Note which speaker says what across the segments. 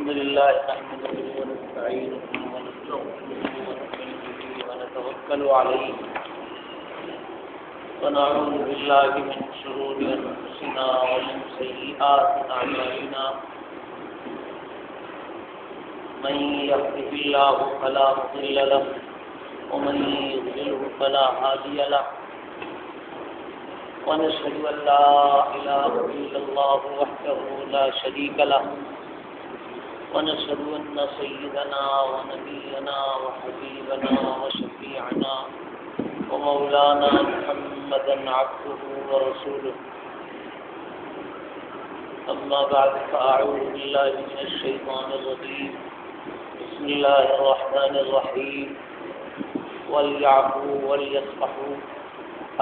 Speaker 1: الحمد لله نحمده ونستعينه ونستغفره ونؤمن به ونتوكل عليه ونعوذ بالله من شرور أنفسنا ومن سيئات أعمالنا من يهده الله فلا مضل له ومن يضلله فلا هادي له ونشهد أن لا إله إلا الله وحده لا شريك له ونشهد أن سيدنا ونبينا وحبيبنا وشفيعنا ومولانا محمدا عبده ورسوله أما بعد فأعوذ بالله من الشيطان الرجيم بسم الله الرحمن الرحيم وليعفوا وليصفحوا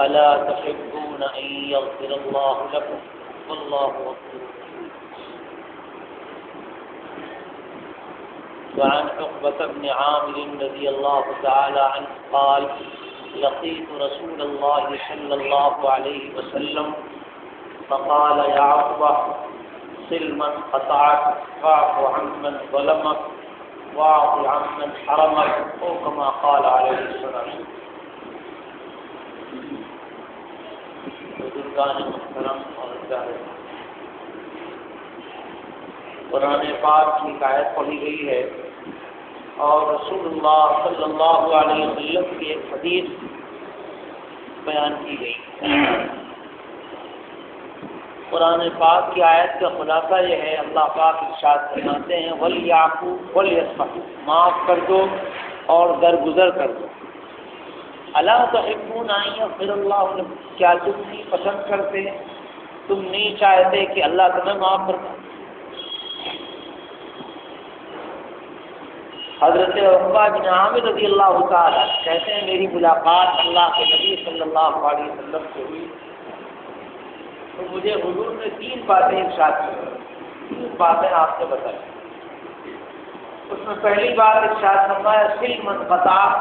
Speaker 1: ألا تحبون أن يغفر الله لكم والله غفور رحيم. وعن عقبة بن عامر رضي الله تعالى عنه قال لقيت رسول الله صلى الله عليه وسلم فقال يا عقبة صل من قطعك واعف عمن ظلمك واعط عمن حرمك أو كما قال عليه الصلاة والسلام. بزرگان محترم اور قرآن پاک کی آیت پڑھی گئی ہے اور رسول اللہ صلی اللہ علیہ وسلم کی ایک حدیث بیان کی گئی. قرآن پاک کی آیت کا خلاصہ یہ ہے، اللہ پاک ارشاد فرماتے ہیں وَلْيَعْفُوا وَلْيَصْفَحُوا، معاف کر دو اور درگزر کر دو. الا تحبون ان یغفر اللہ لکم، کیا تم نہیں پسند کرتے، تم نہیں چاہتے کہ اللہ تمہیں معاف کرتا. حضرت عقبہ بن عامر رضی اللہ تعالی کہتے ہیں میری ملاقات اللہ کے نبی صلی اللہ علیہ وسلم سے ہوئی تو مجھے حضور نے 3 باتیں ارشاد کی، 3 باتیں آپ سے بتائیں. اس میں پہلی بات ارشاد فرمایا صل من قطعک،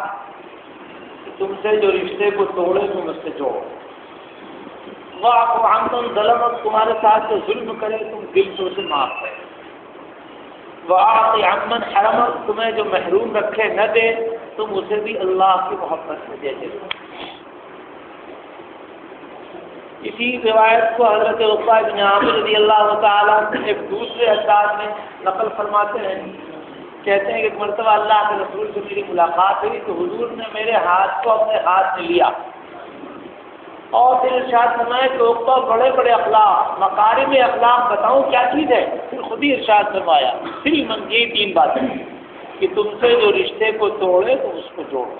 Speaker 1: تم سے جو رشتے کو توڑے تم اس سے جوڑو. واعف عمن ظلمک، تمہارے ساتھ جو ظلم کرے تم دل سے اسے معاف کرے. واعط عمن حرمک، تمہیں جو محروم رکھے نہ دے تم اسے بھی اللہ کی محبت سے دے دو. اسی روایت کو حضرت عقبہ بن عامر رضی اللہ تعالیٰ ایک دوسرے انداز میں نقل فرماتے ہیں. کہتے ہیں کہ ایک مرتبہ اللہ کے رسول سے میری ملاقات ہوئی تو حضور نے میرے ہاتھ کو اپنے ہاتھ میں لیا اور پھر ارشاد فرمایا کہ عقبہ بڑے بڑے اخلاق، مکارم اخلاق بتاؤں کیا چیز ہے؟ پھر خود ہی ارشاد فرمایا صل من، یہ 3 باتیں کہ تم سے جو رشتے کو توڑے تم اس کو جوڑو.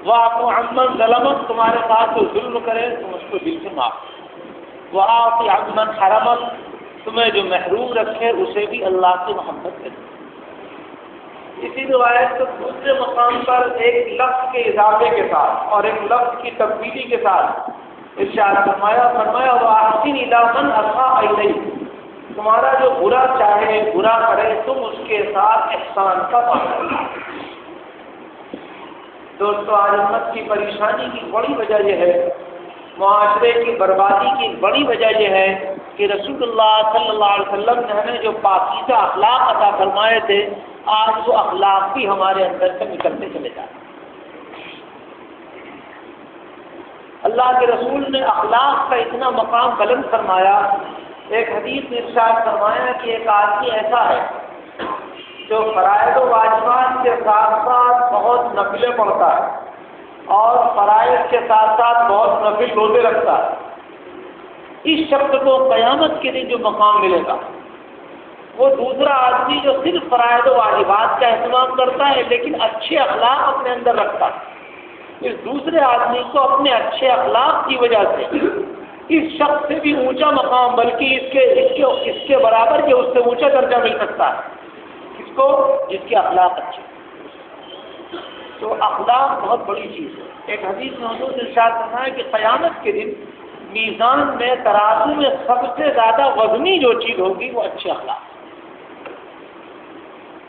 Speaker 1: واعف عمن ظلمک، تمہارے ساتھ جو ظلم کرے تم اس کو دل سے معاف کرو. واعط عمن حرمک، تمہیں جو محروم رکھے اسے بھی اللہ کی محبت کرو. اسی روایت کو دوسرے مقام پر ایک لفظ کے اضافے کے ساتھ اور ایک لفظ کی تبدیلی کے ساتھ ارشاد فرمایا وَأَحْسِنْ إِلَىٰ مَنْ أَسَاءَ إِلَيْكَ، تمہارا جو برا چاہے برا کرے تم اس کے ساتھ احسان کا پابند کرو. دوستو آج امت کی پریشانی کی بڑی وجہ یہ ہے، معاشرے کی بربادی کی بڑی وجہ یہ ہے کہ رسول اللہ صلی اللہ علیہ وسلم نے ہمیں جو پاکیزہ اخلاق عطا فرمائے تھے آج وہ اخلاق بھی ہمارے اندر سے نکلتے چلے جاتے ہیں. اللہ کے رسول نے اخلاق کا اتنا مقام بلند فرمایا. ایک حدیث میں ارشاد فرمایا کہ ایک آدمی ایسا ہے جو فرائض و واجبات کے ساتھ ساتھ بہت نفلیں پڑھتا ہے اور فرائض کے ساتھ ساتھ بہت نفل روزے رکھتا ہے. اس شخص کو قیامت کے دن جو مقام ملے گا وہ دوسرا آدمی جو صرف فرائض و واجبات کا اہتمام کرتا ہے لیکن اچھے اخلاق اپنے اندر رکھتا ہے. اس دوسرے آدمی کو اپنے اچھے اخلاق کی وجہ سے اس شخص سے بھی اونچا مقام بلکہ اس کے برابر کے اس سے اونچا درجہ مل سکتا ہے. اس کو جس کے اخلاق اچھے. تو اخلاق بہت بڑی چیز ہے. ایک حدیث میں حضور نے ارشاد فرمایا کہ قیامت کے دن میزان میں ترازو میں سب سے زیادہ وزنی جو چیز ہوگی وہ اچھے اخلاق.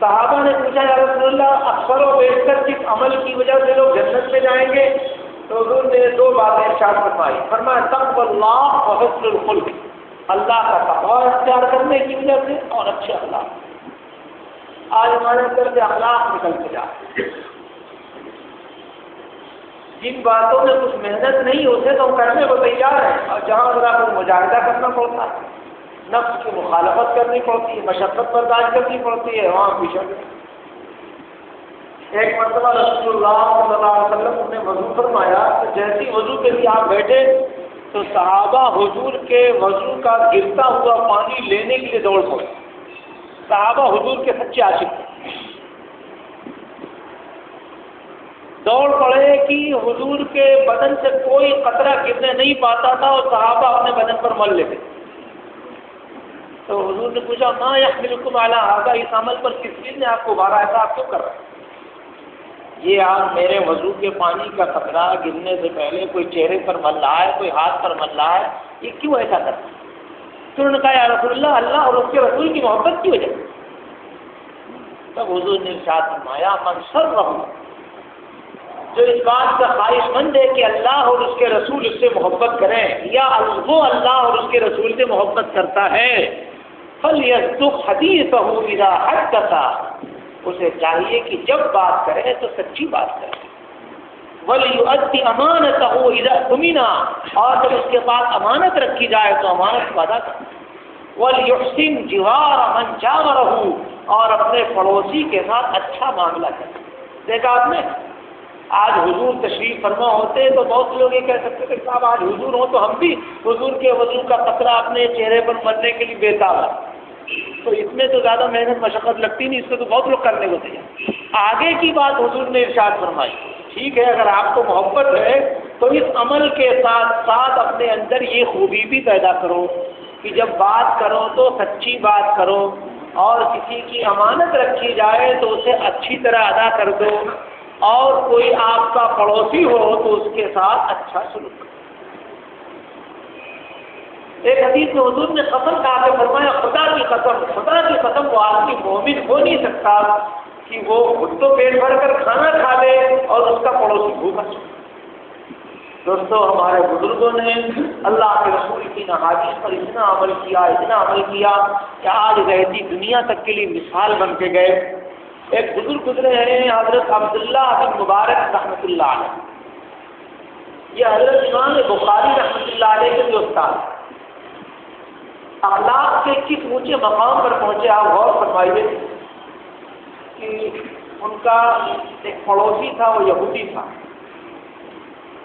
Speaker 1: صحابہ نے پوچھا یا رسول اللہ اکثر و بیشتر کس عمل کی وجہ سے لوگ جنت میں جائیں گے؟ تو حضور نے 2 باتیں ارشاد فرمایا تقوی اللہ و حسن الخلق، اللہ کا تقوی اختیار کرنے کی وجہ سے اور اچھے اخلاق. آج ہمارے اندر سے اخلاق نکلتے جا رہے ہیں۔ جن باتوں میں کچھ محنت نہیں ہوتے تو ہم کرنے کو تیار ہیں، اور جہاں ذرا کو مجاہدہ کرنا پڑتا ہے، نفس کی مخالفت کرنی پڑتی ہے، مشقت برداشت کرنی پڑتی ہے، وہاں پیچھے۔ ایک مرتبہ رسول اللہ صلی اللہ علیہ وسلم نے وضو فرمایا تو جیسی وضو کے لیے آپ بیٹھے تو صحابہ حضور کے وضو کا گرتا ہوا پانی لینے کے لیے دوڑ پڑے۔ صحابہ حضور کے سچے عاشق تھے، دوڑ پڑے کہ حضور کے بدن سے کوئی قطرہ گرنے نہیں پاتا تھا اور صحابہ اپنے بدن پر مل لیتے۔ تو حضور نے پوچھا ما یحملکم علی ھذا، اس عمل پر کس چیز نے آپ کو ابھارا، ایسا آپ کیوں کر رہے ہیں؟ یہ آپ میرے وضو کے پانی کا قطرہ گرنے سے پہلے کوئی چہرے پر مل رہا ہے، کوئی ہاتھ پر مل رہا ہے، یہ کیوں ایسا کرتا ہے؟ تو انہوں نے کہا یا رسول اللہ، اللہ اور اس کے رسول کی محبت کی وجہ۔ تب حضور نے ارشاد فرمایا من سرہ، جو اس بات کا خواہش مند ہے کہ اللہ اور اس کے رسول اس سے محبت کریں، یا وہ اللہ اور اس کے رسول سے محبت کرتا ہے، فَلْيَصْدُقْ حَدِيثَهُ إِذَا حَدَّثَ، اسے چاہیے کہ جب بات کرے تو سچی بات کرے، وَلْيُؤَدِّ أَمَانَتَهُ إِذَا اؤْتُمِنَ، اور جب اس کے پاس امانت رکھی جائے تو امانت کو ادا کرے، وَلْيُحْسِنْ جِوَارَ مَنْ جَاوَرَهُ، اور اپنے پڑوسی کے ساتھ اچھا معاملہ کرے۔ دیکھا آپ نے، آج حضور تشریف فرما ہوتے تو بہت لوگ یہ کہہ سکتے کہ صاحب آج حضور ہوں تو ہم بھی حضور کے وضو کا قطرہ اپنے چہرے پر ملنے کے لیے بےتاب ہے، تو اس میں تو زیادہ محنت مشقت لگتی نہیں، اس سے تو بہت لوگ کرنے کو تیار۔ آگے کی بات حضور نے ارشاد فرمائی، ٹھیک ہے اگر آپ کو محبت ہے تو اس عمل کے ساتھ ساتھ اپنے اندر یہ خوبی بھی پیدا کرو کہ جب بات کرو تو سچی بات کرو، اور کسی کی امانت رکھی جائے تو اسے اچھی طرح ادا کر دو، اور کوئی آپ کا پڑوسی ہو تو اس کے ساتھ اچھا سلوک کرو۔ ایک حدیث میں حضور نے قسم کھا کے فرمایا خدا کی قسم وہ آدمی مومن ہو نہیں سکتا کہ وہ خود تو پیٹ بھر کر کھانا کھا لے اور اس کا پڑوسی بھوکا سو۔ دوستو ہمارے بزرگوں نے اللہ کے رسول کی احادیث پر اتنا عمل کیا کہ آج رہتی دنیا تک کے لیے مثال بن کے گئے۔ ایک بزرگ گزرے ہیں حضرت عبداللہ بن مبارک رحمۃ اللہ علیہ، یہ حضرت امام بخاری رحمۃ اللہ علیہ کے جو استاد ہیں، اخلاق کے کس اونچے مقام پر پہنچے آپ غور فرمائیے کہ ان کا ایک پڑوسی تھا، وہ یہودی تھا،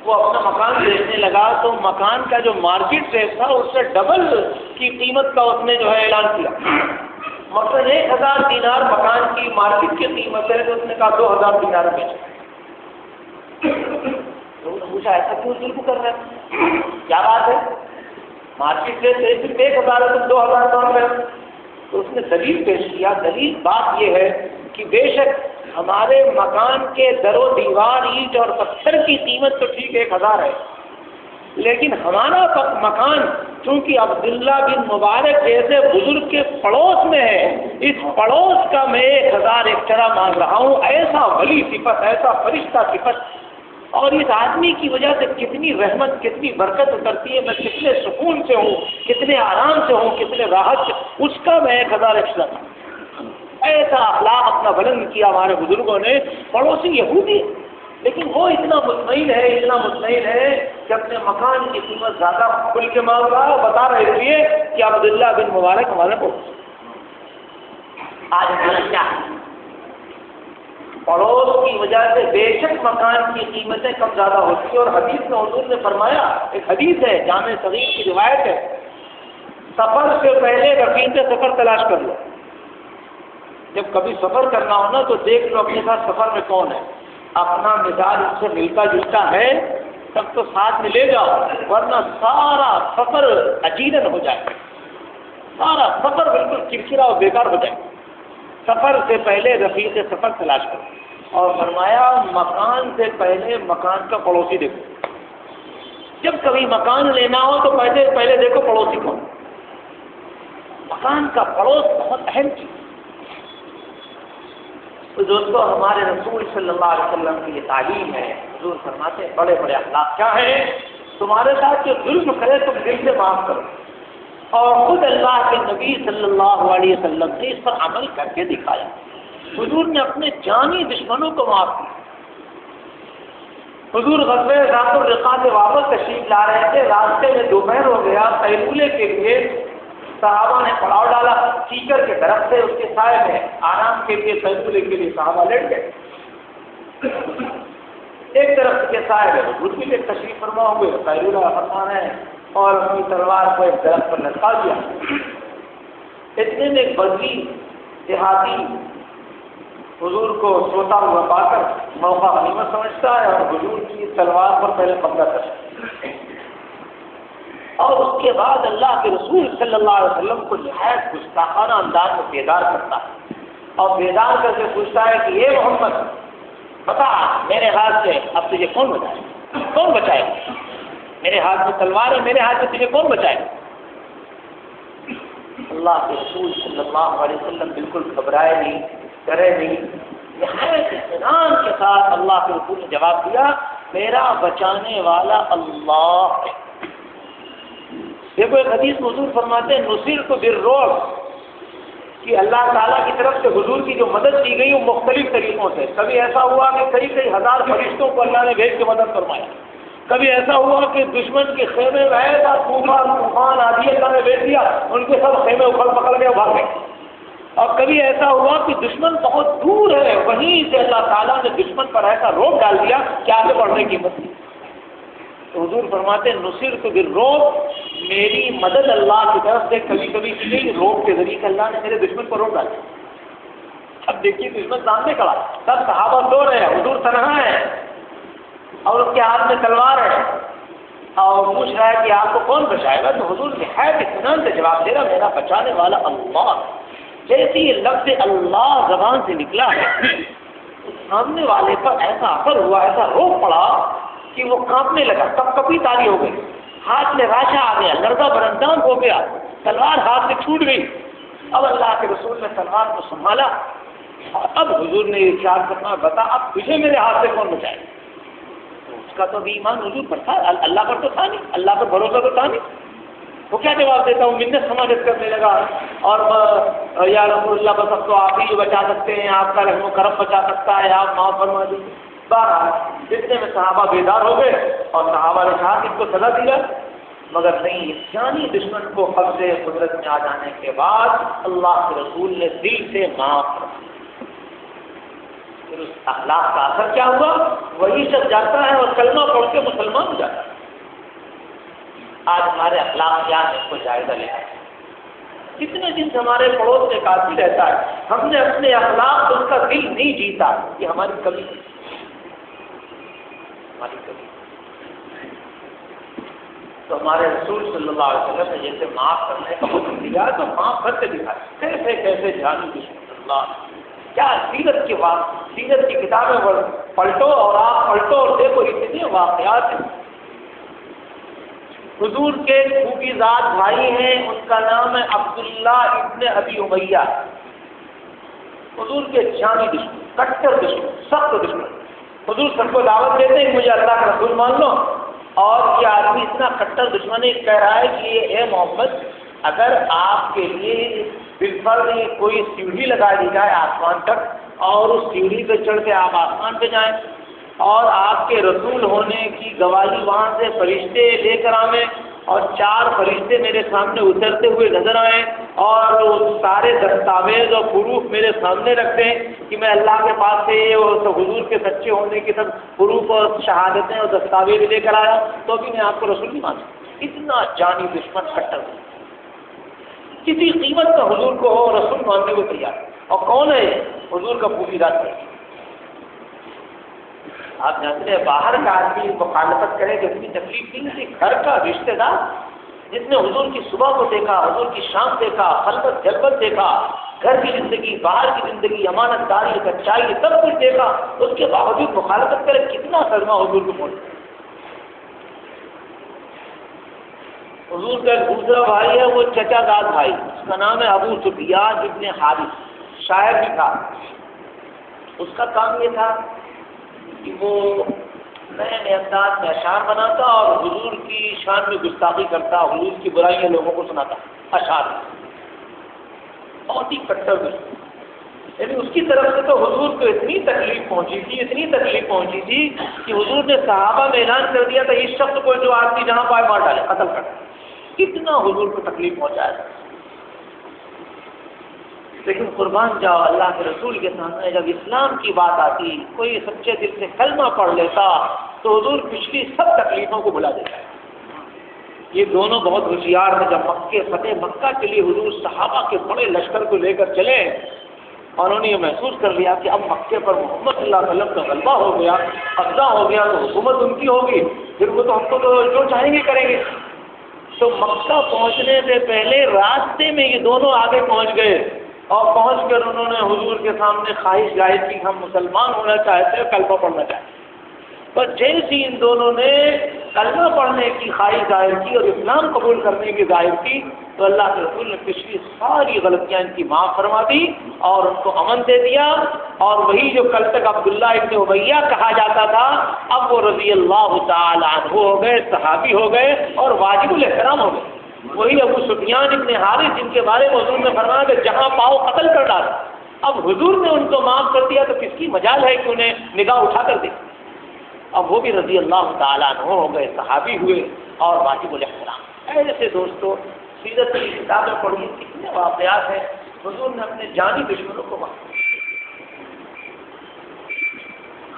Speaker 1: وہ اپنا مکان بیچنے لگا تو مکان کا جو مارکیٹ ریٹ تھا اس سے ڈبل کی قیمت کا اس نے جو ہے اعلان کیا۔ مثلا 1000 دینار مکان کی مارکیٹ کی قیمت ہے تو اس نے کہا 2000 دینار بیچ۔ تو انہوں نے پوچھا ایسا کیوں ظلم کر رہے ہیں، کیا بات ہے، مارکیٹ ریٹ صرف 1000 ہے تم 2000 کام رہے ہو؟ تو اس نے دلیل پیش کیا۔ دلیل بات یہ ہے کہ بے شک ہمارے مکان کے در و دیوار اینٹ اور پتھر کی قیمت تو ٹھیک 1000 ہے، لیکن ہمارا مکان چونکہ عبداللہ بن مبارک جیسے بزرگ کے پڑوس میں ہے، اس پڑوس کا میں 1000 ایکڑ مانگ رہا ہوں۔ ایسا ولی صفت، ایسا فرشتہ صفت، اور اس آدمی کی وجہ سے کتنی رحمت، کتنی برکت اترتی ہے، میں کتنے سکون سے ہوں، کتنے آرام سے ہوں، کتنے راحت سے، اس کا میں 1000 ایکڑ۔ ایسا اخلاق اپنا بلند کیا ہمارے بزرگوں نے۔ پڑوسی یہودی لیکن وہ اتنا مطمئن ہے کہ اپنے مکان کی قیمت زیادہ کھل کے مانگ رہا ہے، بتا رہے اس لیے کہ عبداللہ بن مبارک ہمارے پڑوسی۔ آج ہمارا کیا ہے، پڑوس کی وجہ سے بے شک مکان کی قیمتیں کم زیادہ ہوتی ہیں۔ اور حدیث میں حضور نے فرمایا، ایک حدیث ہے جامع صغیر کی روایت ہے، سفر سے پہلے رفیق سفر تلاش کر لو۔ جب کبھی سفر کرنا ہو نا تو دیکھ لو اپنے ساتھ سفر میں کون ہے، اپنا مزاج اس سے ملتا جلتا ہے تب تو ساتھ میں لے جاؤ، ورنہ سارا سفر اجیرن ہو جائے، سارا سفر بالکل چرچرا اور بیکار ہو جائے۔ سفر سے پہلے رفیق سفر تلاش کرو، اور فرمایا مکان سے پہلے مکان کا پڑوسی دیکھو۔ جب کبھی مکان لینا ہو تو پہلے دیکھو پڑوسی کون۔ مکان کا پڑوس بہت اہم چیز۔ تو دوستو ہمارے رسول صلی اللہ علیہ وسلم کی یہ تعلیم ہے۔ حضور فرماتے ہیں بڑے بڑے اخلاق کیا ہیں، تمہارے ساتھ جو ظلم کرے تم دل سے معاف کرو، اور خود اللہ کے نبی صلی اللہ علیہ وسلم نے اس پر عمل کر کے دکھایا۔ حضور نے اپنے جانی دشمنوں کو معاف کیا۔ حضور غزوہ ذات الرقاع سے واپس تشریف لا رہے تھے، راستے میں دوپہر ہو گیا، قیلولے کے لیے صحابہ نے پڑاؤ ڈالا، کیکر کے درخت سے اس کے سائے میں آرام کے لیے قیلولے کے لیے صحابہ لیٹ گئے۔ ایک درخت کے سائے میں حضور بھی تشریف فرما ہوئے، قیلولہ فرما رہے ہیں اور اپنی تلوار کو ایک درخت پر لٹکا دیا۔ اتنے میں ایک بدری دیہاتی حضور کو سوتا ہوا پا کر موقع غنیمت سمجھتا ہے اور حضور کی تلوار پر پہلے قبضہ کرتا ہے، اور اس کے بعد اللہ کے رسول صلی اللہ علیہ وسلم کو نہایت گستاخانہ انداز میں بیدار کرتا ہے، اور بیدار کر کے پوچھتا ہے کہ یہ محمد بتا میرے ہاتھ سے اب تجھے کون بچائے، کون بچائے؟ میرے ہاتھ میں تلوار ہے، میرے ہاتھ سے تجھے کون بچائے؟ اللہ کے رسول صلی اللہ علیہ وسلم بالکل گھبرائے نہیں، ڈرے نہیں، نہایت اطمینان کے ساتھ اللہ کے رسول نے جواب دیا، میرا بچانے والا اللہ ہے۔ دیکھو ایک حدیث میں حضور فرماتے ہیں نصرت بالرعب، کہ اللہ تعالیٰ کی طرف سے حضور کی جو مدد کی گئی وہ مختلف طریقوں سے، کبھی ایسا ہوا کہ کئی ہزار فرشتوں کو اللہ نے بھیج کے مدد فرمایا، کبھی ایسا ہوا کہ دشمن کے خیمے میں ایسا طوفان آدھی اللہ نے بھیج دیا، ان کے سب خیمے اکھڑ پکڑ کے بھاگ گئے، اور کبھی ایسا ہوا کہ دشمن بہت دور ہے، وہیں سے اللہ تعالیٰ نے دشمن پر ایسا روک ڈال دیا کہ آگے بڑھنے کی ہمت نہیں۔ تو حضور فرماتے ہیں نصرت بالرعب، میری مدد اللہ کی طرف سے کبھی کبھی کی گئی روک کے ذریعے اللہ نے میرے دشمن پر روک ڈالا۔ اب دیکھیے دشمن سامنے کھڑا، سب صحابہ سو رہے ہیں، حضور تنہا ہے اور اس کے ہاتھ میں تلوار ہے اور پوچھ رہا ہے کہ آپ کو کون بچائے گا؟ تو حضور نہایت اطمینان سے جواب دے رہا میرا بچانے والا اللہ۔ جیسے یہ لفظ اللہ زبان سے نکلا ہے، اس سامنے والے پر ایسا اثر ہوا، ایسا روک پڑا کہ وہ کانپنے لگا، کپ کپی تاری ہو گئی، ہاتھ میں راشا آ گیا، لڑکا برندان ہو گیا، تلوار ہاتھ سے چھوٹ گئی۔ اب اللہ کے رسول نے تلوار کو سنبھالا اور اب حضور نے ارشاد فرمایا بتا اب تجھے میرے ہاتھ سے کون بچائے؟ اس کا تو بھی ایمان حضور پر تھا، اللہ پر تو تھا نہیں، اللہ پر بھروسہ تو تھا نہیں۔ وہ کیا جواب دیتا ہوں؟ منت سماجت کرنے لگا اور یا رسول اللہ بس اب تو آپ ہی بچا سکتے ہیں، آپ کا رحم و کرم بچا سکتا ہے، آپ معاف فرما دیجیے۔ بہرحال جتنے میں صحابہ بیدار ہو گئے اور صحابہ نے کہا کہ اس کو سزا دیا، مگر نہیں، جانی دشمن کو قبض قدرت میں آ جانے کے بعد اللہ کے رسول نے دل سے معاف کر دیا۔ پھر اس اخلاق کا اثر کیا ہوا؟ وہی شخص جاتا ہے اور کلمہ پڑھ کے مسلمان ہو جاتا ہے۔ آج ہمارے اخلاق کیا ہے اس کو جائزہ لینا ہے۔ کتنے دن سے ہمارے پڑوس میں قاضی رہتا ہے، ہم نے اپنے اخلاق سے اس کا دل نہیں جیتا، یہ ہماری کمی ہے، ہماری کمی۔ تو ہمارے رسول صلی اللہ علیہ وسلم نے جیسے معاف کرنے کا حکم دیا تو معاف کرتے دکھائے، کیسے کیسے جانی دشمن اللہ، کیا سیرت کی سیرت کی کتابیں پلٹو اور آپ پلٹو اور دیکھو اتنے واقعات ہیں۔ حضور کے پھوپھی ذات بھائی ہیں، ان کا نام ہے عبداللہ ابن ابی امیہ، حضور کے جانی دشمن، کٹر دشمن، سخت دشمن۔ حضور سب کو دعوت دیتے ہیں کہ مجھے اللہ کا رسول مان لو، اور یہ آدمی اتنا کٹر دشمن کہہ رہا ہے کہ اے محمد اگر آپ کے لیے بالفرض کوئی سیڑھی لگا دی جائے آسمان تک اور اس سیڑھی پہ چڑھ کے آپ آسمان پہ جائیں اور آپ کے رسول ہونے کی گواہی وہاں سے فرشتے لے کر آئیں اور 4 فرشتے میرے سامنے اترتے ہوئے نظر آئیں اور سارے دستاویز اور پروف میرے سامنے رکھ دیں کہ میں اللہ کے پاس سے اور حضور کے سچے ہونے کے سب پروف اور شہادتیں اور دستاویز لے کر آیا تو بھی میں آپ کو رسول نہیں مانتا۔ اتنا جانی دشمن کٹر، کسی قیمت کا حضور کو ہو رسول ماننے کو تیار۔ اور کون ہے؟ حضور کا پوری رات ہے۔ آپ جانتے ہیں باہر کا آدمی مخالفت کرے کہ اتنی تکلیف نہیں تھی، گھر کا رشتہ دار جس نے حضور کی صبح کو دیکھا، حضور کی شام دیکھا، خلوت جلوت دیکھا، گھر کی زندگی، باہر کی زندگی، امانت داری، سچائی، سب کچھ دیکھا، اس کے باوجود مخالفت کرے، کتنا صدمہ حضور کو پہنچا۔ حضور کا ایک دوسرا بھائی ہے، وہ چچا داد بھائی، اس کا نام ہے ابو سفیان ابن حارث، شاعر بھی تھا۔ اس کا کام یہ تھا کہ وہ نئے نئے انداز میں اشعار بناتا اور حضور کی شان میں گستاخی کرتا، حضور کی برائیاں لوگوں کو سناتا اشعار، بہت ہی کٹر دشمن۔ یعنی اس کی طرف سے تو حضور کو اتنی تکلیف پہنچی تھی کہ حضور نے صحابہ میں اعلان کر دیا تھا اس شخص کو جو آدمی جہاں پائے مار ڈالے، قتل کر ڈالے۔ کتنا حضور کو تکلیف پہنچایا تھا، لیکن قربان جاؤ اللہ کے رسول کے سامنے جب اسلام کی بات آتی، کوئی سچے دل سے کلمہ پڑھ لیتا تو حضور پچھلی سب تکلیفوں کو بھلا دیتا ہے۔ یہ دونوں بہت ہوشیار تھے۔ جب فتح مکہ کے لیے حضور صحابہ کے بڑے لشکر کو لے کر چلے اور انہوں نے یہ محسوس کر لیا کہ اب مکے پر محمد صلی اللہ علیہ وسلم کا غلبہ ہو گیا، قبضہ ہو گیا، تو حکومت ان کی ہوگی، پھر وہ تو ہم کو تو جو چاہیں گے کریں گے۔ تو مکہ پہنچنے سے پہلے راستے میں یہ دونوں آگے پہنچ گئے اور پہنچ کر انہوں نے حضور کے سامنے خواہش ظاہر کی ہم مسلمان ہونا چاہتے ہیں، کلمہ پڑھنا چاہتے ہیں۔ پر جیسی ان دونوں نے کلمہ پڑھنے کی خواہش ظاہر کی اور اسلام قبول کرنے کی ظاہر کی تو اللہ کے رسول نے پچھلی ساری غلطیاں ان کی معاف فرما دی اور ان کو امن دے دیا، اور وہی جو کل تک عبداللہ ابن امیہ کہا جاتا تھا اب وہ رضی اللہ تعالی عنہ ہو گئے، صحابی ہو گئے اور واجب الاحترام ہو گئے۔ وہی ابو سفیان ابن حارث جن کے بارے میں حضور نے فرمایا کہ جہاں پاؤ قتل کر ڈالا، اب حضور نے ان کو معاف کر دیا تو کس کی مجال ہے کہ انہیں نگاہ اٹھا کر دے۔ اب وہ بھی رضی اللہ تعالیٰ عنہ ہو گئے، صحابی ہوئے اور واجب الاحترام۔ ایسے دوستو سیرت کی کتابیں پڑھی، کتنے واقعات ہیں حضور نے اپنے جانی دشمنوں کو معاف کیا۔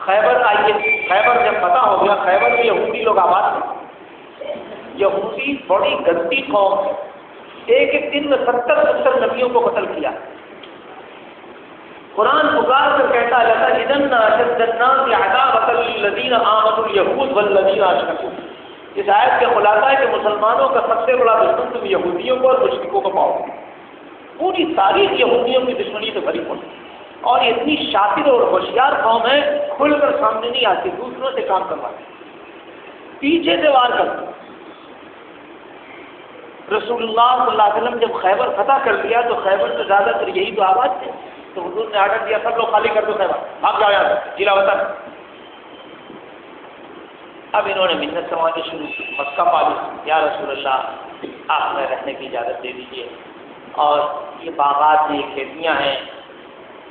Speaker 1: خیبر آئیے، خیبر جب فتح ہو گیا، خیبر میں یہودی لوگ آباد تھے۔ یہودی بڑی گندی قوم ہے، ایک ایک دن میں 70 نبیوں کو قتل کیا۔ قرآن پکار کر کہتا ہے لَتَجِدَنَّ أَشَدَّ النَّاسِ عَدَاوَةً لِلَّذِينَ آمَنُوا الْيَهُودُ وَالَّذِينَ أَشْرَكُوا۔ اس آیت کا خلاصہ ہے کہ مسلمانوں کا سب سے بڑا دشمن تم یہودیوں کو اور مشرکوں کو پاؤ گے۔ پوری تاریخ یہودیوں کی دشمنی سے بھری پڑی اور یہ اتنی شاطر اور ہوشیار قوم ہے، کھل کر سامنے نہیں آتی، دوسروں سے کام کرواتی، پیچھے سے وار کرتی۔ رسول اللہ صلی اللہ علیہ وسلم جب خیبر فتح کر دیا تو خیبر سے زیادہ تر یہی تو آباد تھے، تو حضور نے آرڈر دیا سب لوگ خالی کر دو خیبر، بھاگ جاؤ یہاں سے ضلع وطن۔ اب انہوں نے منت سماجی شروع کی، مکہ پالیسی، یا رسول اللہ آپ نے رہنے کی اجازت دے دیجیے، اور یہ باغات ہیں، کھیتیاں ہیں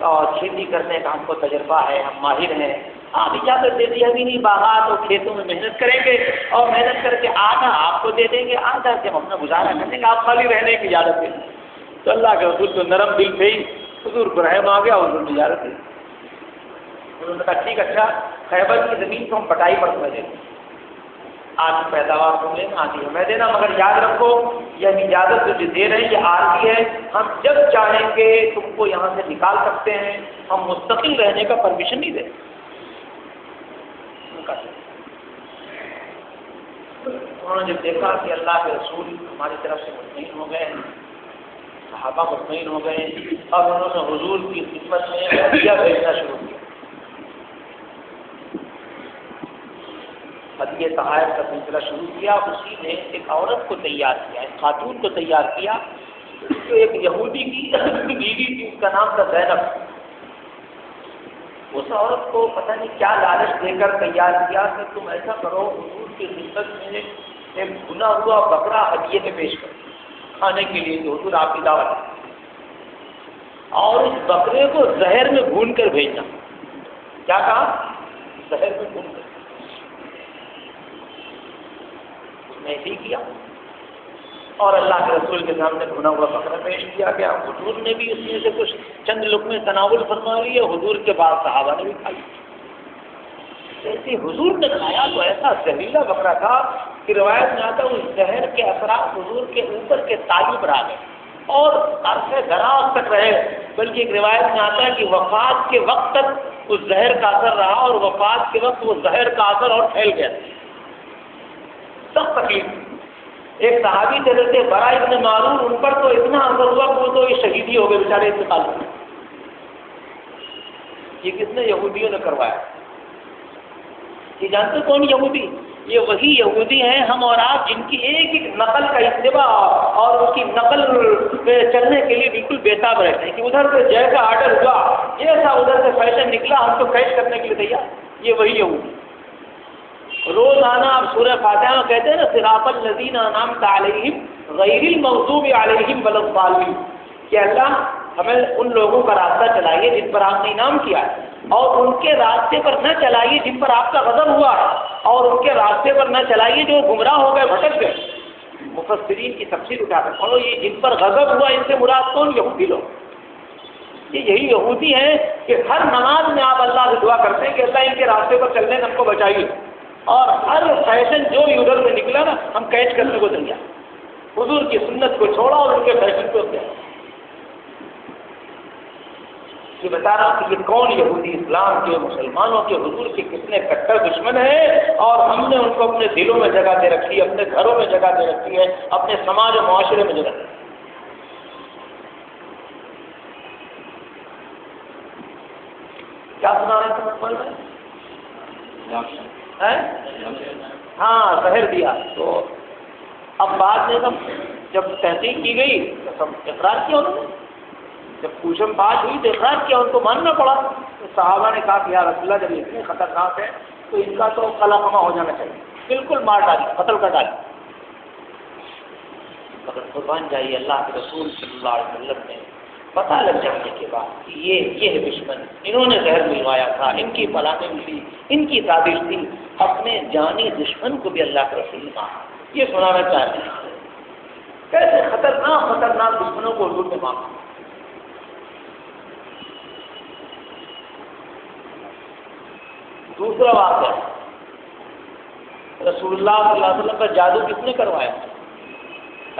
Speaker 1: اور کھیتی کرنے کا ہم کو تجربہ ہے، ہم ماہر ہیں، آپ اجازت دے دیا بھی نہیں، باغات اور کھیتوں میں محنت کریں گے اور محنت کر کے آدھا آپ کو دے دیں گے، آدھا جب اپنا گزارا کریں گے، آپ خالی رہنے کی اجازت دیں۔ تو اللہ کے رسول کو نرم دل تھے، حضور کو رحم آ گیا، حضور نے اجازت دی۔ انہوں نے کہا ٹھیک، اچھا خیبر کی زمین کو ہم پٹائی پر سمجھیں گے، آدھی پیداوار تم لینا، آدھی ہمیں دینا، مگر یاد رکھو یہ اجازت جو دے رہے ہیں یہ عارضی ہے، ہم جب چاہیں گے تم کو یہاں سے نکال سکتے ہیں، ہم مستقل رہنے کا پرمیشن نہیں دیں۔ انہوں نے جب دیکھا کہ اللہ کے رسول ہماری طرف سے مطمئن ہو گئے، صحابہ مطمئن ہو گئے، اور انہوں نے حضور کی خدمت میں ہدیہ بھیجنا شروع کیا۔ ہدیہ تحائف کا سلسلہ شروع کیا۔ اسی نے ایک عورت کو تیار کیا، ایک خاتون کو تیار کیا جو ایک یہودی کی بیوی تھی، اس کا نام تھا زینب۔ اس عورت کو پتہ نہیں کیا لالچ دے کر تیار کیا کہ تم ایسا کرو، حضور کی خدمت میں ایک بھنا ہوا بکرا ہدیے میں پیش کرو کھانے کے لیے، جو حضور آپ کی دعوت ہے، اور اس بکرے کو زہر میں بھون کر بھیجنا۔ کیا کہا؟ زہر میں بھون کر۔ اس نے ایسے ہی کیا اور اللہ کے رسول کے سامنے بھنا ہوا بکرا پیش کیا گیا۔ حضور نے بھی اس میں سے کچھ چند لقمے تناول فرما لیے، حضور کے بعد صحابہ نے بھی کھائی۔ جیسے حضور نے کھایا تو ایسا زہریلا بکرا تھا کہ روایت میں آتا اس زہر کے اثرات حضور کے اوپر کے تالی پر آ گئے اور عرصے دراز تک رہے، بلکہ ایک روایت میں آتا ہے کہ وفات کے وقت تک اس زہر کا اثر رہا اور وفات کے وقت وہ زہر کا اثر اور پھیل گیا، سخت تکلیف۔ ایک صحابی چلے تھے برا ابن معرور، ان پر تو اتنا اثر ہوا کہ وہ تو یہ شہید ہی ہو گئے بیچارے انتقال ہوئے۔ یہ کس نے؟ یہودیوں نے کروایا۔ یہ جانتے کون یہودی؟ یہ وہی یہودی ہیں ہم اور آپ جن کی ایک ایک نقل کا اتباع اور اس کی نقل پہ چلنے کے لیے بالکل بےتاب رہتے ہیں کہ ادھر سے جیسا آرڈر ہوا، جیسا ادھر سے فیشن نکلا، ہم تو کیش کرنے کے لیے تیار۔ یہ وہی یہودی روزانہ آپ سورہ فاتحہ میں کہتے ہیں نا صراط الذین انعمت علیہم غیر المغضوب علیہم ولا الضالین، کہ اللہ ہمیں ان لوگوں کا راستہ چلائیے جن پر آپ نے انعام کیا ہے، اور ان کے راستے پر نہ چلائیے جن پر آپ کا غضب ہوا ہے، اور ان کے راستے پر نہ چلائیے جو گمراہ ہو گئے، بھٹک گئے۔ مفسرین کی تفسیر اٹھا کر پڑھو، یہ جن پر غضب ہوا ان سے مراد کون؟ یہودی لوگ۔ یہ یہی یہودی ہیں کہ ہر نماز میں آپ اللہ سے دعا کرتے ہیں کہ اللہ ان کے راستے پر چلنے سے ہم کو بچائیے، اور ہر فیشن جو ادھر سے نکلا نا ہم کیچ کرنے کو تیار، حضور کی سنت کو چھوڑا اور ان کے فیشن کو کیا۔ یہ بتا رہا ہوں کہ یہ کون یہودی اسلام کے، مسلمانوں کے، حضور کے کتنے کٹر دشمن ہیں، اور ہم نے ان کو اپنے دلوں میں جگہ دے رکھی ہے، اپنے گھروں میں جگہ دے رکھی ہے، اپنے سماج و معاشرے میں جگہ دے رکھی ہے۔ کیا سنا رہے تھے موبائل میں؟ ہاں، زہر دیا۔ تو اب بعد میں جب تحقیق کی گئی تو سب اقرار کیا انہوں نے، جب پوچھم بات ہوئی تو اقرار کیا، ان کو ماننا پڑا۔ تو صحابہ نے کہا کہ یا رسول اللہ، جب اتنے خطرناک ہے تو ان کا تو قلع قمع ہو جانا چاہیے، بالکل مار ڈالی، قتل کر ڈالی۔ مگر قربان جائیے اللہ کے رسول صلی اللہ علیہ وسلم نے پتہ لگ جانے کے بعد کہ یہ ہے دشمن، انہوں نے زہر ملوایا تھا، ان کی پلاننگ تھی، ان کی سازش تھی، اپنے جانی دشمن کو بھی اللہ کے رسول نے مارا۔ یہ سنانا چاہتے ہیں کیسے خطرناک دشمنوں کو حضور نے مارا۔ دوسرا واقعہ، رسول اللہ صلی اللہ علیہ وسلم کا جادو کس نے کروایا؟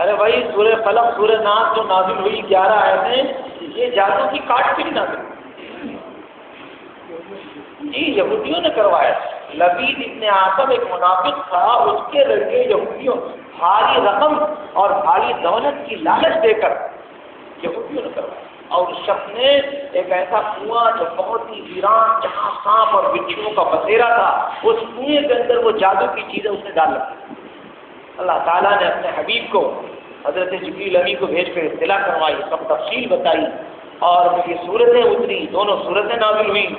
Speaker 1: ارے بھائی، سورہ فلق، سورہ ناس جو نازل ہوئی 11 آیتیں، یہ جادو کی کاٹ پھر نازل، جی یہودیوں نے کروایا۔ لبید ابن عاصم ایک منافق تھا، اس کے لڑکے یہودیوں بھاری رقم اور بھاری دولت کی لالچ دے کر یہودیوں نے کروایا، اور اس شخص نے ایک ایسا کنواں جو بہت ہی ویران، جہاں سانپ اور بچھوؤں کا بسیرا تھا، اس کنویں کے اندر وہ جادو کی چیزیں اس نے ڈال رکھی۔ اللہ تعالیٰ نے اپنے حبیب کو، حضرت جبریل امین کو بھیج کر اطلاع کروائی، سب تفصیل بتائی، اور یہ صورتیں اتری، دونوں صورتیں نازل ہوئیں،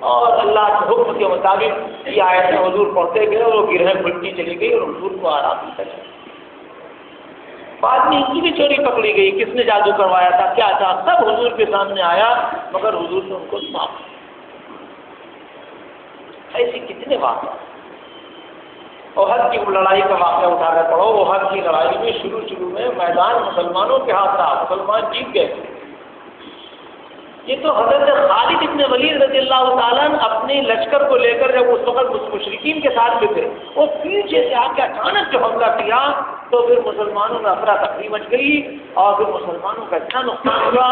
Speaker 1: اور اللہ کے حکم کے مطابق یہ آیتیں حضور پڑھتے گئے، اور وہ گرہیں کھلتی چلی گئی اور حضور کو آرام ملتا چلا۔ بعد میں ان کی بھی چوری پکڑی گئی، کس نے جادو کروایا تھا، کیا تھا، سب حضور کے سامنے آیا، مگر حضور نے ان کو معاف۔ ایسے کتنے واقعہ۔ احد کی لڑائی کا واقعہ اٹھا کر پڑھو، احد کی لڑائی میں شروع میں میدان مسلمانوں کے ہاتھ تھا، مسلمان جیت گئے۔ یہ تو حضرت خالد ابن ولید رضی اللہ تعالیٰ اپنے لشکر کو لے کر جب اس وقت مشرکین کے ساتھ بھی تھے، وہ پیچھے سے آ کے اچانک جو حملہ کیا تو پھر مسلمانوں میں افراتفری مچ گئی، اور پھر مسلمانوں کا اتنا نقصان ہوا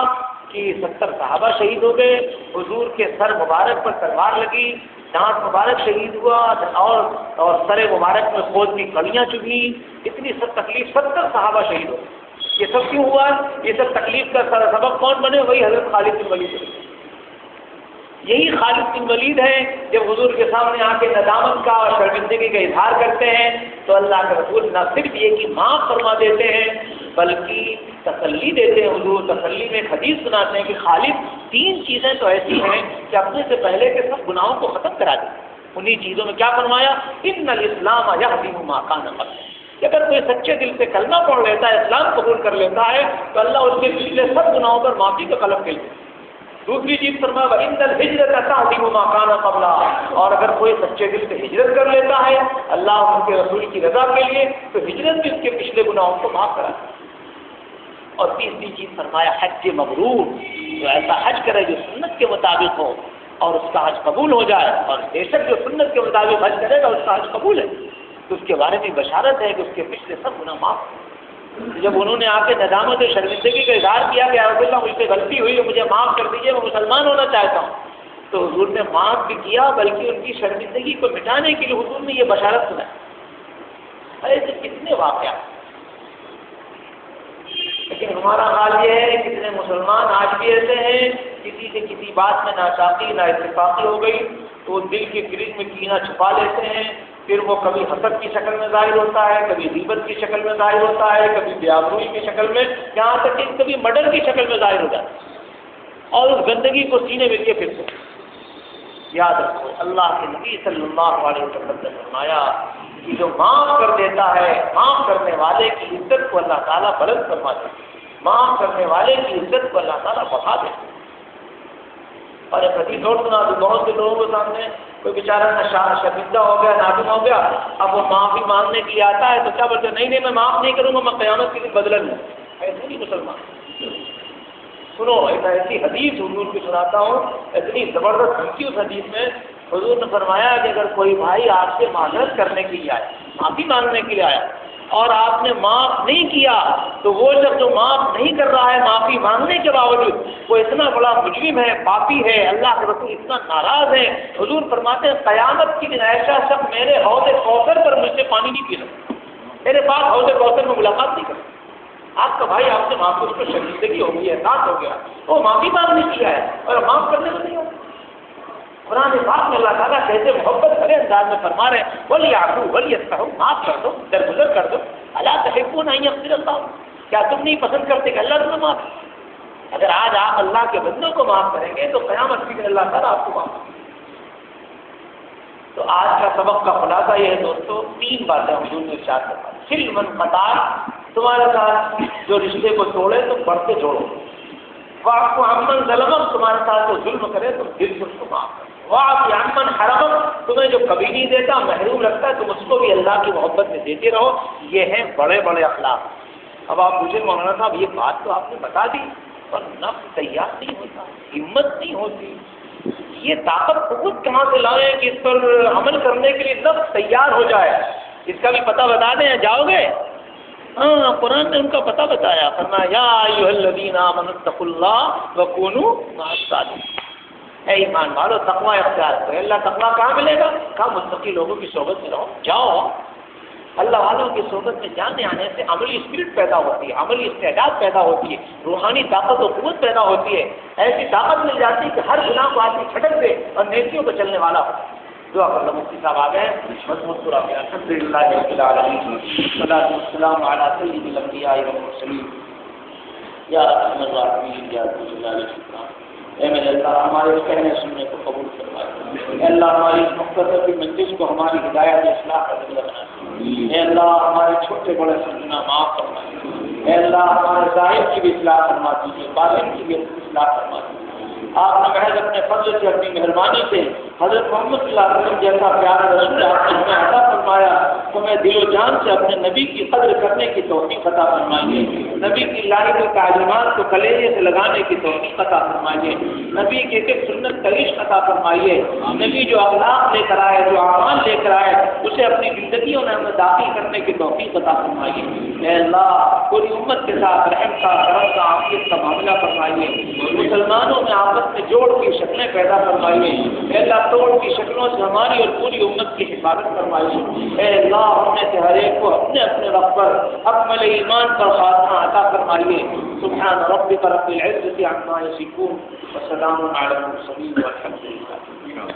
Speaker 1: کہ 70 صحابہ شہید ہو گئے، حضور کے سر مبارک پر تلوار لگی، دانت مبارک شہید ہوا، اور سر مبارک میں خود کی کڑیاں چبھی، اتنی سب تکلیف، 70 صحابہ شہید ہو گئے۔ یہ سب کیوں ہوا؟ یہ سب تکلیف کا سبب کون بنے؟ وہی حضرت خالد بن ولید۔ یہی خالد بن ولید ہے جب حضور کے سامنے آ کے ندامت کا اور شرمندگی کا اظہار کرتے ہیں تو اللہ کے رسول نہ صرف یہ کہ معاف فرما دیتے ہیں بلکہ تسلی دیتے ہیں۔ حضور تسلی میں ایک حدیث سناتے ہیں کہ خالد 3 چیزیں تو ایسی ہیں کہ اپنے سے پہلے کے سب گناہوں کو ختم کرا دیں۔ انہی چیزوں میں کیا فرمایا؟ ان الاسلام یہدم ما کان قبل، کہ اگر کوئی سچے دل سے کلمہ پڑھ لیتا ہے، اسلام قبول کر لیتا ہے تو اللہ اس کے پچھلے سب گناہوں پر معافی کا قلم کھیل دیتا ہے۔ دوسری چیز فرمایا وَإِنَّ الْهِجْرَةَ تَهْدِمُ مَا كَانَ قَبْلَهَا، اور اگر کوئی سچے دل سے ہجرت کر لیتا ہے اللہ ان کے رسول کی رضا کے لیے تو ہجرت بھی اس کے پچھلے گناہوں کو معاف کرا ہے۔ اور تیسری چیز فرمایا حج مبرور، جو ایسا حج کرے جو سنت کے مطابق ہو اور اس کا حج قبول ہو جائے، اور بے شک جو سنت کے مطابق حج کرے گا اس کا حج قبول ہے تو اس کے بارے میں بشارت ہے کہ اس کے پچھلے سب گناہ معاف۔ جب انہوں نے آ کے ندامت و شرمندگی کا اظہار کیا کہ رسول اللہ مجھ سے غلطی ہوئی ہے، مجھے معاف کر دیجیے، میں مسلمان ہونا چاہتا ہوں، تو حضور نے معاف بھی کیا بلکہ ان کی شرمندگی کو مٹانے کے لیے حضور نے یہ بشارت سنائی۔ ایسے کتنے واقعات، لیکن ہمارا حال یہ ہے کتنے مسلمان آج بھی ایسے ہیں، کسی سے کسی بات میں ناچاقی نا اتفاقی ہو گئی تو وہ دل کے فریج میں کینہ چھپا لیتے ہیں، پھر وہ کبھی حسد کی شکل میں ظاہر ہوتا ہے، کبھی غیبت کی شکل میں ظاہر ہوتا ہے، کبھی بیابروئی کی شکل میں، یہاں تک کہ کبھی مرڈر کی شکل میں ظاہر ہو جاتا ہے، اور اس گندگی کو سینے میں لیے پھرتے ہیں۔ یاد رکھو اللہ کے نبی صلی اللہ علیہ وسلم نے فرمایا کہ جو معاف کر دیتا ہے، معاف کرنے والے کی عزت کو اللہ تعالیٰ بلند فرماتا ہے۔ معاف کرنے والے کی عزت کو اللہ تعالیٰ بڑھا دے. اور ایک حدیث اور سنا تو بہت سے لوگوں کے سامنے کوئی بیچارہ شرمندہ ہو گیا، نادم ہو گیا، اب وہ معافی مانگنے کے لیے آتا ہے تو کیا بولتے ہیں، نہیں میں معاف نہیں کروں گا، میں قیامت کے لیے بدلہ لوں. ایسے نہیں مسلمان. سنو ایک ایسی حدیث حضور کی سناتا ہوں، اتنی زبردست دھمکی اس حدیث میں. حضور نے فرمایا کہ اگر کوئی بھائی آپ سے معذرت کرنے کے لیے آیا، معافی مانگنے کے لیے آیا، اور آپ نے معاف نہیں کیا، تو وہ شخص جو معاف نہیں کر رہا ہے معافی مانگنے کے باوجود، وہ اتنا بڑا مجرم ہے، پاپی ہے، اللہ کے رسول اتنا ناراض ہے. حضور فرماتے ہیں قیامت کے دن ایسا شخص میرے حوض کوثر پر مجھ سے پانی نہیں پی سکتا، میرے پاس حوض کوثر میں ملاقات نہیں کرتا. آپ کا بھائی آپ سے معاف اس کو شرمندگی ہو گئی، احساس ہو گیا، وہ معافی مانگنے کیا ہے اور معاف کرنے کو نہیں ہو. قرآن پاک میں اللہ تعالیٰ کیسے محبت بھرے انداز میں فرما رہے ہیں، وَلْيَعْفُوا وَلْيَصْفَحُوا، معاف کر دو، درگزر کر دو. اَلَا تُحِبُّونَ أَن يَغْفِرَ اللَّهُ، کیا تم نہیں پسند کرتے کہ اللہ تمہیں معاف کرے؟ اگر آج آپ اللہ کے بندوں کو معاف کریں گے تو قیامت کے دن اللہ تعالیٰ آپ کو معاف کرے. تو آج کا سبق کا خلاصہ یہ ہے دوستو، 3 باتیں حضور نے ارشاد فرمائی. سِلْ مَنْ قَطَعَ، تمہارے ساتھ جو رشتے کو توڑے تو بڑھ کے جوڑو. وَاعْفُ عَمَّنْ ظَلَمَكَ، تمہارے ساتھ جو ظلم کرے تو دل سے اس کو معاف کرو. وَاعْفِ عَمَّنْ حَرَمَكَ، تمہیں جو کبھی نہیں دیتا، محروم رکھتا ہے، تم اس کو بھی اللہ کی محبت میں دیتے رہو. یہ ہیں بڑے بڑے اخلاق. اب آپ مجھے مولانا صاحب یہ بات تو آپ نے بتا دی، پر نفس تیار نہیں ہوتا، ہمت نہیں ہوتی. یہ طاقت قوت کہاں سے لائیں کہ اس پر عمل کرنے کے لیے نفس تیار ہو جائے؟ اس کا بھی پتہ بتا دیں، جاؤ گے؟ ہاں، قرآن نے ان کا پتہ بتایا، فرمایا یا ایھا الذین آمنوا اتقوا اللہ وکونوا مع الصادقین. اے ایمان والو تقوی اختیار کرو. اللہ تقوی کہاں ملے گا؟ کہاں؟ متقی لوگوں کی صحبت میں رہو. جاؤ اللہ والوں کی صحبت میں جانے آنے سے عملی اسپرٹ پیدا ہوتی ہے، عملی استعداد پیدا ہوتی ہے، روحانی طاقت و قوت پیدا ہوتی ہے. ایسی طاقت مل جاتی ہے کہ ہر گناہ کو آدمی چھٹک دے اور نیکیوں پہ چلنے والا ہو. دعا کر لو. مفتی صاحب آ گئے، مضمون پورا گیا. الحمدللہ رب العالمین والصلاۃ والسلام علی سید الانبیاء والمرسلین یا ارحم الراحمین یا ذی الجلال والاکرام. اے میرے اللہ ہمارے کہنے سننے کو قبول فرمائے. اے اللہ ہماری اس مختصر کی مجلس کو ہماری ہدایت اصلاح کا ذریعہ بنا. اے اللہ ہمارے چھوٹے بڑے گناہ معاف فرمائے. اے اللہ ہمارے ظاہر کی بھی اصلاح فرما دیجیے، باطن کی بھی اصلاح فرما دیجیے. آپ نے محض اپنے فضل سے، اپنی مہربانی سے حضرت محمد صلی اللہ علیہ وسلم جیسا پیارا رسول آپ نے ہمیں عطا فرمایا. تمہیں دل و جان سے اپنے نبی کی قدر کرنے کی توفیق عطا فرمائیے. نبی کی لائی ہوئی تعلیمات کو کلیجے سے لگانے کی توفیق عطا فرمائیے. نبی کے ایک سنت کا عشق عطا فرمائیے. نبی جو اخلاق لے کر آئے، جو اعمال لے کر آئے، اسے اپنی زندگیوں میں ہمیں داخل کرنے کی توفیق عطا فرمائیے. اے اللہ پوری امت کے ساتھ رحم کا، کرم کا، عافیت کا معاملہ فرمائیے. مسلمانوں میں آپس میں جوڑ کی شکلیں پیدا فرمائیے. اے اللہ توڑ کی شکلوں سے ہماری اور پوری امت کی حفاظت فرمائیے. اے اللہ ہم میں سے ہر ایک کو اپنے اپنے وقت پر اکمل ایمان پر خاتمہ عطا فرمائیے. سبحان ربک رب العزة عما یصفون وسلام علی المرسلین والحمد للہ.